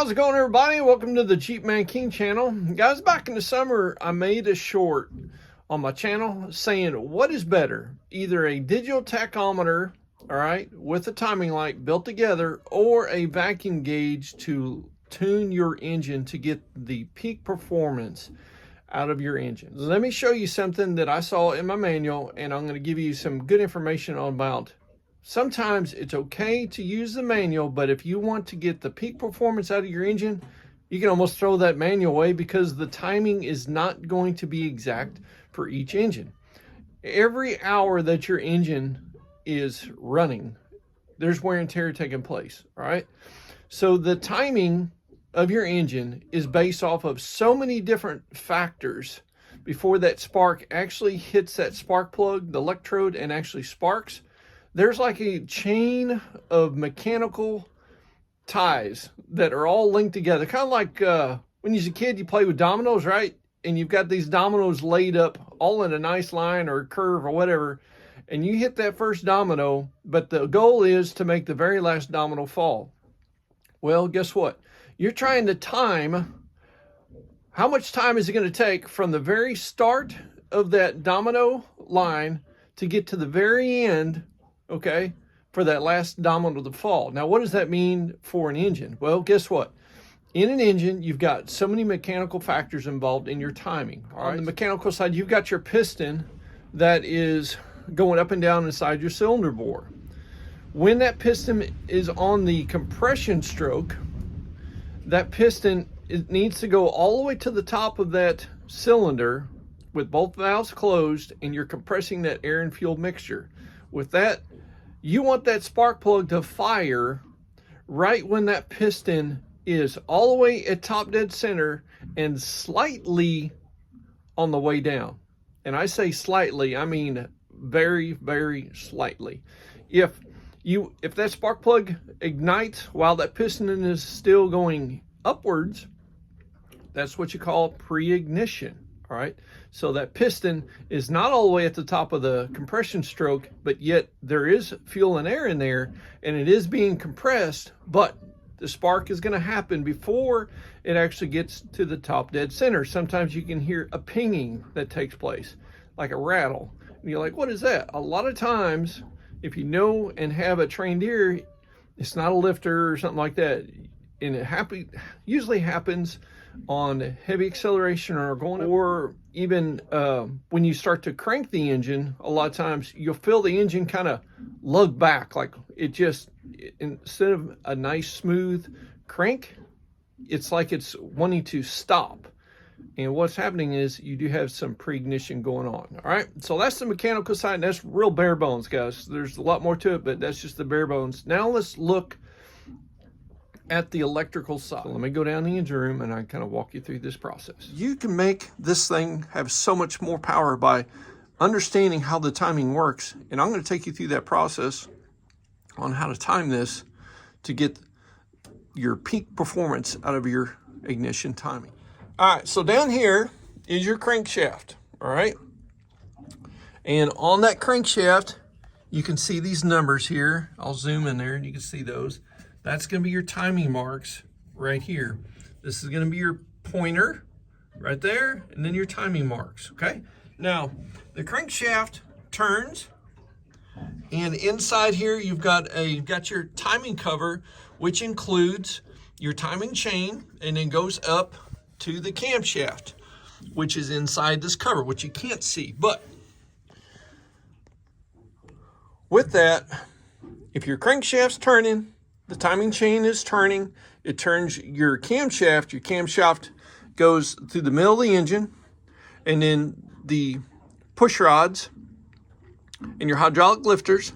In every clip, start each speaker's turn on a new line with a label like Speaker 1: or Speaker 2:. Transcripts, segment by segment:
Speaker 1: How's it going, everybody? Welcome to the Jeep Man King channel. Guys, back in the summer, I made a short on my channel saying what is better, either a digital tachometer, all right, with a timing light built together, or a vacuum gauge to tune your engine to get the peak performance out of your engine. Let me show you something that I saw in my manual, and I'm going to give you some good information about. Sometimes it's okay to use the manual, but if you want to get the peak performance out of your engine, you can almost throw that manual away because the timing is not going to be exact for each engine. Every hour that your engine is running, there's wear and tear taking place, all right? So the timing of your engine is based off of so many different factors before that spark actually hits that spark plug, the electrode, and actually sparks. There's like a chain of mechanical ties that are all linked together. Kind of like when you're a kid, you play with dominoes, right? And you've got these dominoes laid up all in a nice line or curve or whatever. And you hit that first domino, but the goal is to make the very last domino fall. Well, guess what? You're trying to time how much time is it going to take from the very start of that domino line to get to the very end, okay, for that last domino to fall. Now, what does that mean for an engine? Well, guess what? In an engine, you've got so many mechanical factors involved in your timing. All right? On the mechanical side, you've got your piston that is going up and down inside your cylinder bore. When that piston is on the compression stroke, that piston, it needs to go all the way to the top of that cylinder with both valves closed, and you're compressing that air and fuel mixture. With that, you want that spark plug to fire right when that piston is all the way at top dead center and slightly on the way down. And I say slightly, I mean very, very slightly. If that spark plug ignites while that piston is still going upwards, that's what you call pre-ignition. All right, so that piston is not all the way at the top of the compression stroke, but yet there is fuel and air in there, and it is being compressed, but the spark is going to happen before it actually gets to the top dead center. Sometimes you can hear a pinging that takes place, like a rattle. And you're like, what is that? A lot of times, if you know and have a trained ear, it's not a lifter or something like that. And it usually happens on heavy acceleration or even when you start to crank the engine. A lot of times you'll feel the engine kind of lug back, like instead of a nice smooth crank, it's like it's wanting to stop. And what's happening is you do have some pre-ignition going on. All right, so that's the mechanical side, and that's real bare bones, guys. There's a lot more to it, but that's just the bare bones. Now let's look at the electrical side. So let me go down the engine room and I kind of walk you through this process. You can make this thing have so much more power by understanding how the timing works. And I'm going to take you through that process on how to time this to get your peak performance out of your ignition timing. All right, so down here is your crankshaft, all right? And on that crankshaft, you can see these numbers here. I'll zoom in there and you can see those. That's going to be your timing marks right here. This is going to be your pointer right there, and then your timing marks, okay? Now, the crankshaft turns, and inside here you've got your timing cover, which includes your timing chain, and then goes up to the camshaft, which is inside this cover, which you can't see. But with that, if your crankshaft's turning, the timing chain is turning, it turns your camshaft. Your camshaft goes through the middle of the engine, and then the push rods and your hydraulic lifters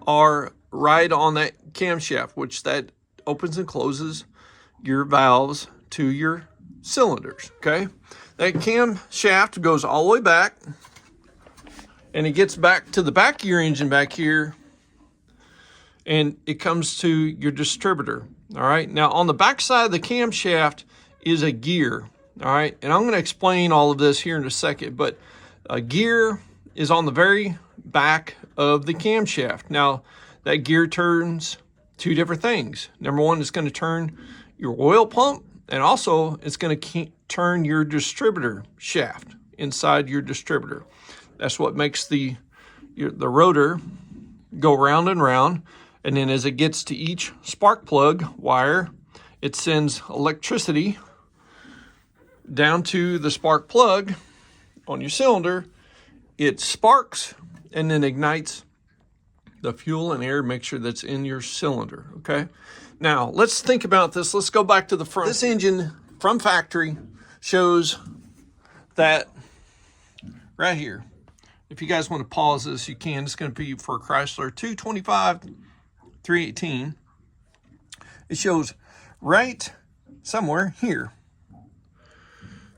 Speaker 1: are right on that camshaft, which that opens and closes your valves to your cylinders, okay? That camshaft goes all the way back, and it gets back to the back of your engine back here, and it comes to your distributor, all right? Now, on the back side of the camshaft is a gear, all right? And I'm going to explain all of this here in a second, but a gear is on the very back of the camshaft. Now, that gear turns two different things. Number one, it's going to turn your oil pump, and also it's going to turn your distributor shaft inside your distributor. That's what makes the rotor go round and round. And then as it gets to each spark plug wire, it sends electricity down to the spark plug on your cylinder. It sparks and then ignites the fuel and air mixture that's in your cylinder, okay? Now, let's think about this. Let's go back to the front. This engine from factory shows that right here. If you guys want to pause this, you can. It's going to be for Chrysler 225 318. It shows right somewhere here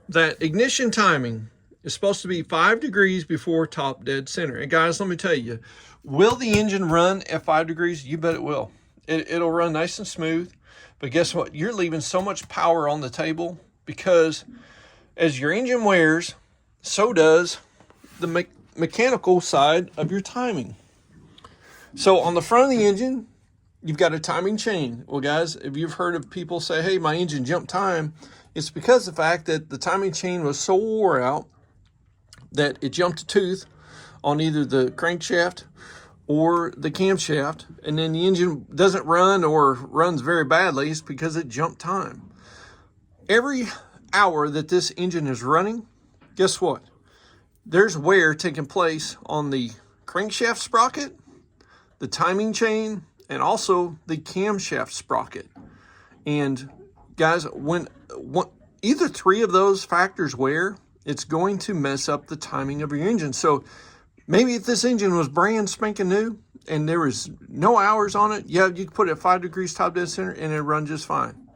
Speaker 1: that ignition timing is supposed to be 5 degrees before top dead center. And guys, let me tell you, will the engine run at 5 degrees? You bet it will. It'll run nice and smooth. But guess what? You're leaving so much power on the table because as your engine wears, so does the mechanical side of your timing. So on the front of the engine, you've got a timing chain. Well, guys, if you've heard of people say, hey, my engine jumped time, it's because of the fact that the timing chain was so wore out that it jumped a tooth on either the crankshaft or the camshaft, and then the engine doesn't run or runs very badly. It's because it jumped time. Every hour that this engine is running, guess what? There's wear taking place on the crankshaft sprocket, the timing chain, and also the camshaft sprocket. And guys, when either 3 of those factors wear, it's going to mess up the timing of your engine. So maybe if this engine was brand spanking new and there was no hours on it, yeah, you could put it at 5 degrees top dead center and it'd run just fine.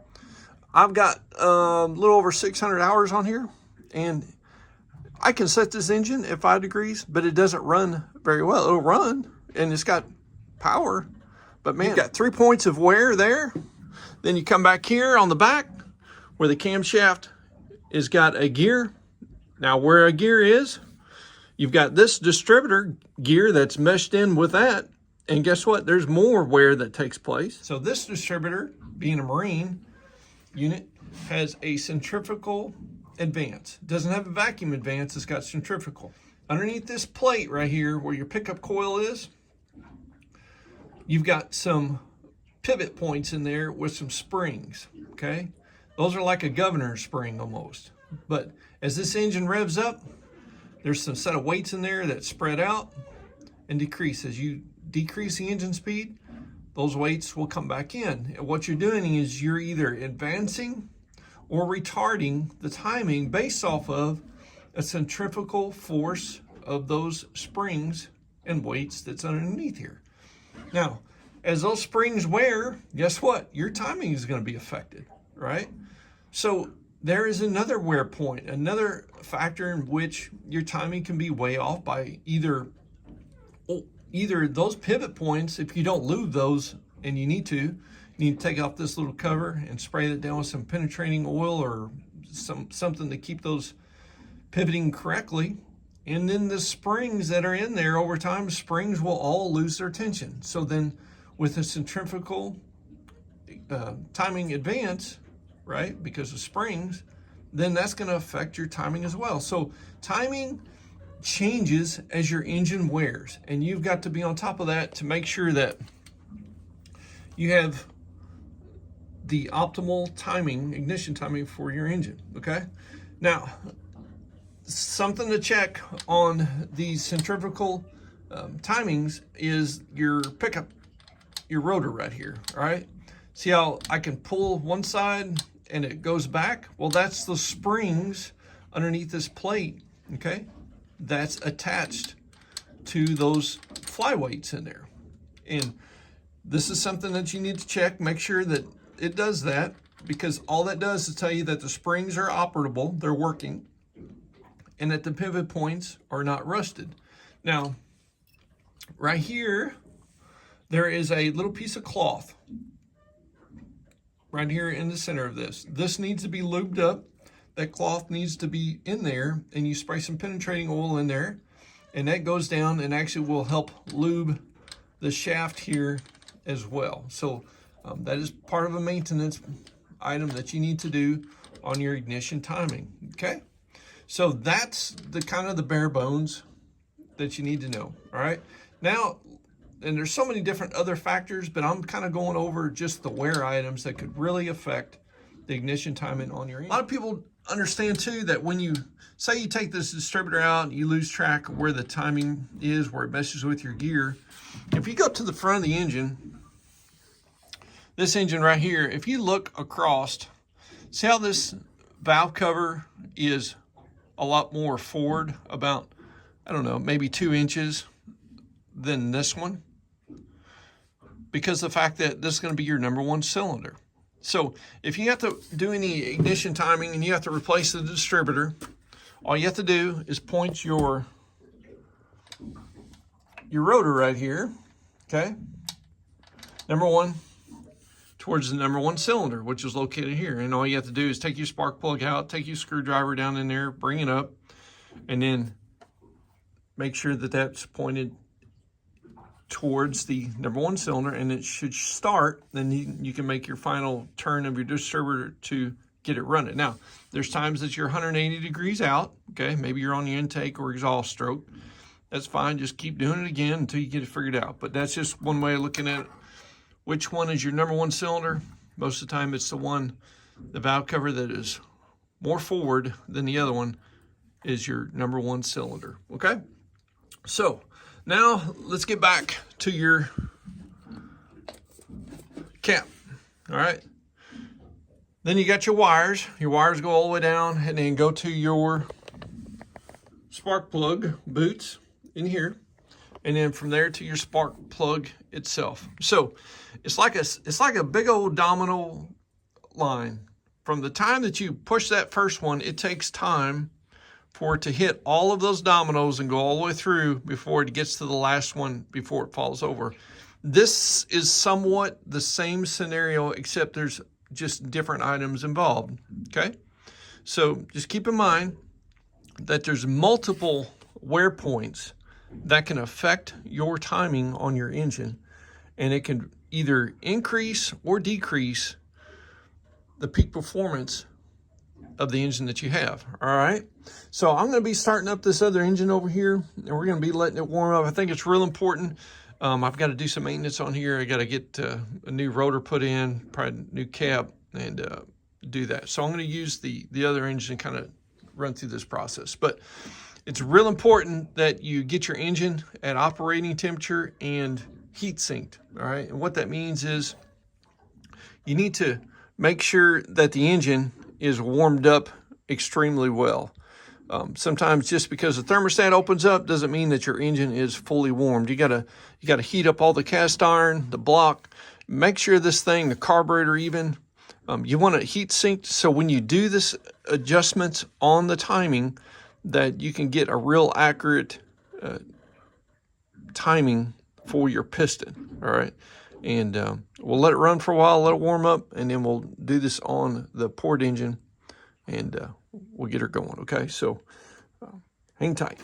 Speaker 1: I've got a little over 600 hours on here, and I can set this engine at 5 degrees, but it doesn't run very well. It'll run, and it's got power, but man, you've got 3 points of wear there. Then you come back here on the back where the camshaft has got a gear. Now where a gear is, you've got this distributor gear that's meshed in with that. And guess what? There's more wear that takes place. So this distributor, being a marine unit, has a centrifugal advance. It doesn't have a vacuum advance, it's got centrifugal. Underneath this plate right here where your pickup coil is, you've got some pivot points in there with some springs, okay? Those are like a governor spring almost. But as this engine revs up, there's some set of weights in there that spread out and decrease. As you decrease the engine speed, those weights will come back in. And what you're doing is you're either advancing or retarding the timing based off of a centrifugal force of those springs and weights that's underneath here. Now, as those springs wear, guess what? Your timing is going to be affected, right? So there is another wear point, another factor in which your timing can be way off by either those pivot points. If you don't lube those, and you need to take off this little cover and spray it down with some penetrating oil or something to keep those pivoting correctly. And then the springs that are in there over time, springs will all lose their tension. So then with a centrifugal timing advance, right, because of springs, then that's going to affect your timing as well. So timing changes as your engine wears, and you've got to be on top of that to make sure that you have the optimal timing, ignition timing for your engine, okay? Now, something to check on these centrifugal timings is your pickup, your rotor right here, all right? See how I can pull one side and it goes back? Well, that's the springs underneath this plate, okay? That's attached to those flyweights in there. And this is something that you need to check, make sure that it does that, because all that does is tell you that the springs are operable, they're working, and that the pivot points are not rusted. Now, right here, there is a little piece of cloth right here in the center of this. This needs to be lubed up. That cloth needs to be in there, and you spray some penetrating oil in there, and that goes down and actually will help lube the shaft here as well. So that is part of a maintenance item that you need to do on your ignition timing, okay? So that's the kind of the bare bones that you need to know, all right? Now, and there's so many different other factors, but I'm kind of going over just the wear items that could really affect the ignition timing on your engine. A lot of people understand too that when you say you take this distributor out, you lose track of where the timing is, where it messes with your gear. If you go to the front of the engine, this engine right here, if you look across, see how this valve cover is a lot more forward, about, I don't know, maybe 2 inches than this one, because of the fact that this is going to be your #1 cylinder. So if you have to do any ignition timing and you have to replace the distributor, all you have to do is point your rotor right here, okay, #1 towards the #1 cylinder, which is located here. And all you have to do is take your spark plug out, take your screwdriver down in there, bring it up, and then make sure that that's pointed towards the #1 cylinder, and it should start. Then you can make your final turn of your distributor to get it running. Now, there's times that you're 180 degrees out, okay? Maybe you're on the intake or exhaust stroke. That's fine. Just keep doing it again until you get it figured out. But that's just one way of looking at it. Which one is your #1 cylinder? Most of the time it's the valve cover that is more forward than the other one is your #1 cylinder, okay? So now let's get back to your cap, all right? Then you got your wires. Your wires go all the way down and then go to your spark plug boots in here. And then from there to your spark plug itself. So it's like a big old domino line. From the time that you push that first one, it takes time for it to hit all of those dominoes and go all the way through before it gets to the last one before it falls over. This is somewhat the same scenario, except there's just different items involved, okay? So just keep in mind that there's multiple wear points that can affect your timing on your engine, and it can either increase or decrease the peak performance of the engine that you have, all right? So I'm going to be starting up this other engine over here, and we're going to be letting it warm up. I think it's real important. I've got to do some maintenance on here. I got to get a new rotor put in, probably a new cap, and do that. So I'm going to use the other engine and kind of run through this process. But it's real important that you get your engine at operating temperature and heat sinked, all right? And what that means is you need to make sure that the engine is warmed up extremely well. Sometimes just because the thermostat opens up doesn't mean that your engine is fully warmed. You gotta heat up all the cast iron, the block, make sure this thing, the carburetor even, you want it heat synced so when you do this adjustments on the timing that you can get a real accurate timing for your piston, all right? And we'll let it run for a while, let it warm up, and then we'll do this on the port engine, and we'll get her going, okay? So hang tight.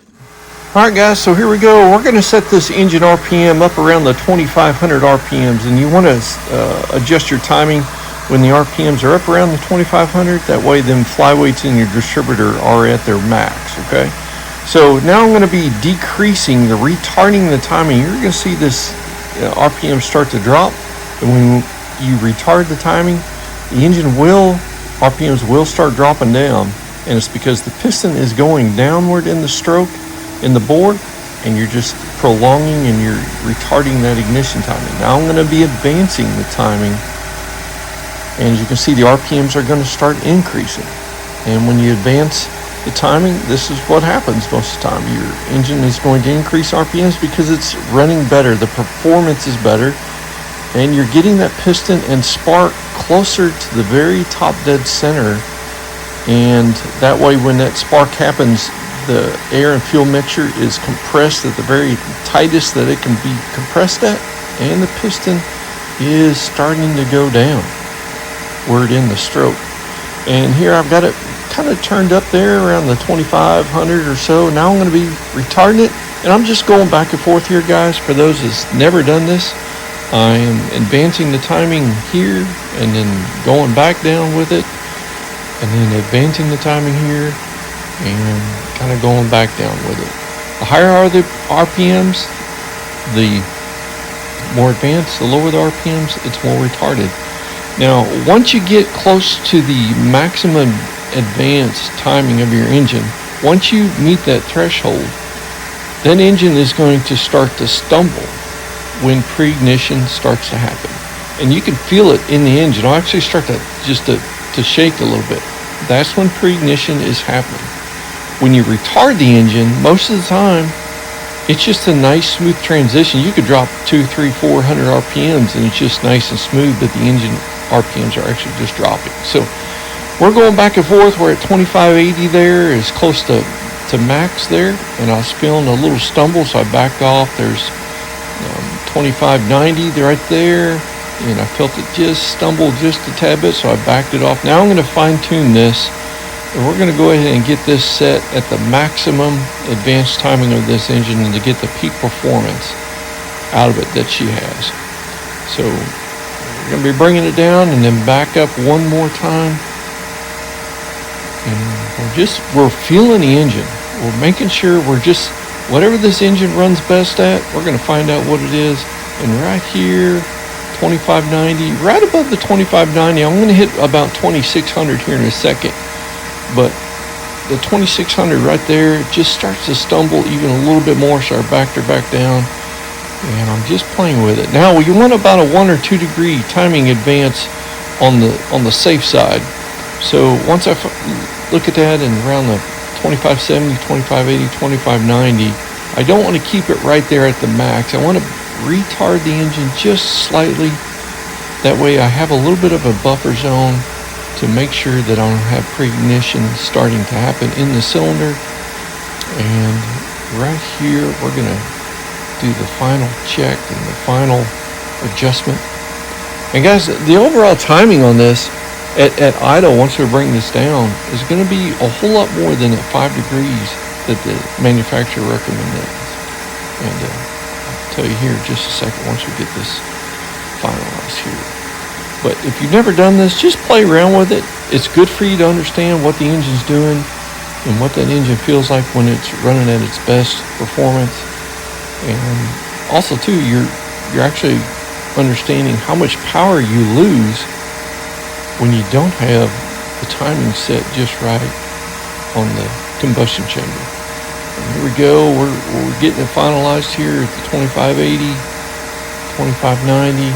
Speaker 1: All right, guys, so here we go. We're going to set this engine RPM up around the 2,500 RPMs, and you want to adjust your timing when the RPMs are up around the 2,500. That way, them flyweights in your distributor are at their max, okay? So now I'm going to be decreasing, retarding the timing. You're going to see this RPM start to drop, and when you retard the timing, the RPMs will start dropping down, and it's because the piston is going downward in the stroke in the bore, and you're just prolonging and you're retarding that ignition timing. Now I'm going to be advancing the timing, and as you can see, the RPMs are going to start increasing. And when you advance the timing, this is what happens most of the time. Your engine is going to increase RPMs because it's running better, the performance is better, and you're getting that piston and spark closer to the very top dead center. And that way, when that spark happens, the air and fuel mixture is compressed at the very tightest that it can be compressed at, and the piston is starting to go downward in the stroke. And here I've got it kind of turned up there around the 2,500 or so. Now I'm going to be retarding it, and I'm just going back and forth here, guys. For those that's never done this, I am advancing the timing here and then going back down with it, and then advancing the timing here and kind of going back down with it. The higher are the RPMs, the more advanced. The lower the RPMs, it's more retarded. Now, once you get close to the maximum advanced timing of your engine, once you meet that threshold, that engine is going to start to stumble when pre-ignition starts to happen. And you can feel it in the engine. I'll actually start to shake a little bit. That's when pre-ignition is happening. When you retard the engine, most of the time, it's just a nice smooth transition. You could drop 200, 300, 400 RPMs and it's just nice and smooth, but the engine RPMs are actually just dropping. So we're going back and forth. We're at 2580 there, is close to max there, and I was feeling a little stumble, so I backed off. There's 2590 right there, and I felt it just stumble just a tad bit, so I backed it off. Now I'm going to fine tune this, and we're going to go ahead and get this set at the maximum advanced timing of this engine and to get the peak performance out of it that she has. So we're going to be bringing it down and then back up one more time, and we're feeling the engine. We're making sure we're just, whatever this engine runs best at, we're going to find out what it is. And right here, 2590, right above the 2590, I'm going to hit about 2600 here in a second. But the 2600 right there just starts to stumble even a little bit more, so I backed her back down. And I'm just playing with it. Now, you want about a 1 or 2 degree timing advance on the safe side. So once I look at that and around the 2570, 2580, 2590, I don't want to keep it right there at the max. I want to retard the engine just slightly. That way I have a little bit of a buffer zone to make sure that I don't have pre-ignition starting to happen in the cylinder. And right here, we're going to do the final check and the final adjustment. And guys, the overall timing on this at idle, once we bring this down, is going to be a whole lot more than at 5 degrees that the manufacturer recommends. And I'll tell you here in just a second once we get this finalized here. But if you've never done this, just play around with it. It's good for you to understand what the engine's doing and what that engine feels like when it's running at its best performance. And also too, you're actually understanding how much power you lose when you don't have the timing set just right on the combustion chamber. And here we go, we're getting it finalized here at the 2580, 2590.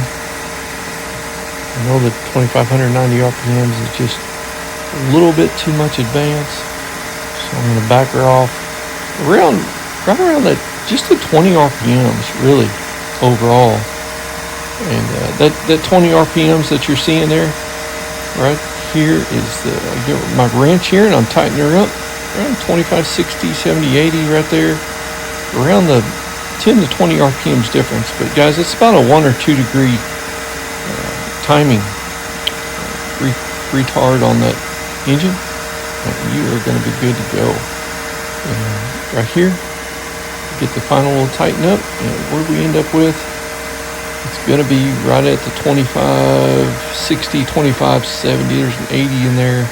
Speaker 1: I know the 2590 RPMs is just a little bit too much advance, so I'm going to back her off right around that, just the 20 RPMs really overall. And that 20 RPMs that you're seeing there, right here is I get my wrench here and I'm tightening her up around 25, 60, 70, 80 right there, around the 10 to 20 RPMs difference. But guys, it's about a 1 or 2 degree timing retard on that engine, and you are going to be good to go. And right here, get the final little tighten up, and what do we end up with? It's going to be right at the 2560, 2570. There's an 80 in there,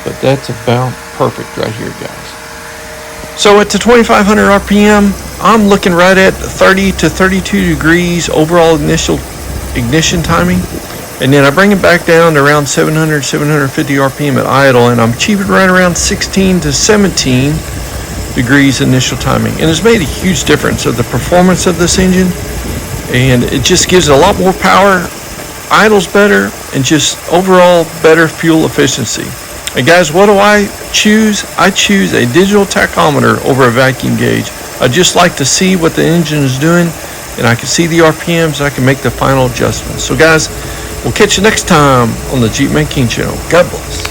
Speaker 1: but that's about perfect right here, guys. So at the 2500 RPM, I'm looking right at 30 to 32 degrees overall ignition timing, and then I bring it back down to around 700, 750 RPM at idle, and I'm achieving right around 16 to 17 degrees initial timing. And it's made a huge difference of the performance of this engine, and it just gives it a lot more power, idles better, and just overall better fuel efficiency. And guys, what do I choose? I choose a digital tachometer over a vacuum gauge. I just like to see what the engine is doing, and I can see the RPMs, and I can make the final adjustments. So guys, we'll catch you next time on the Jeep Man King channel. God bless.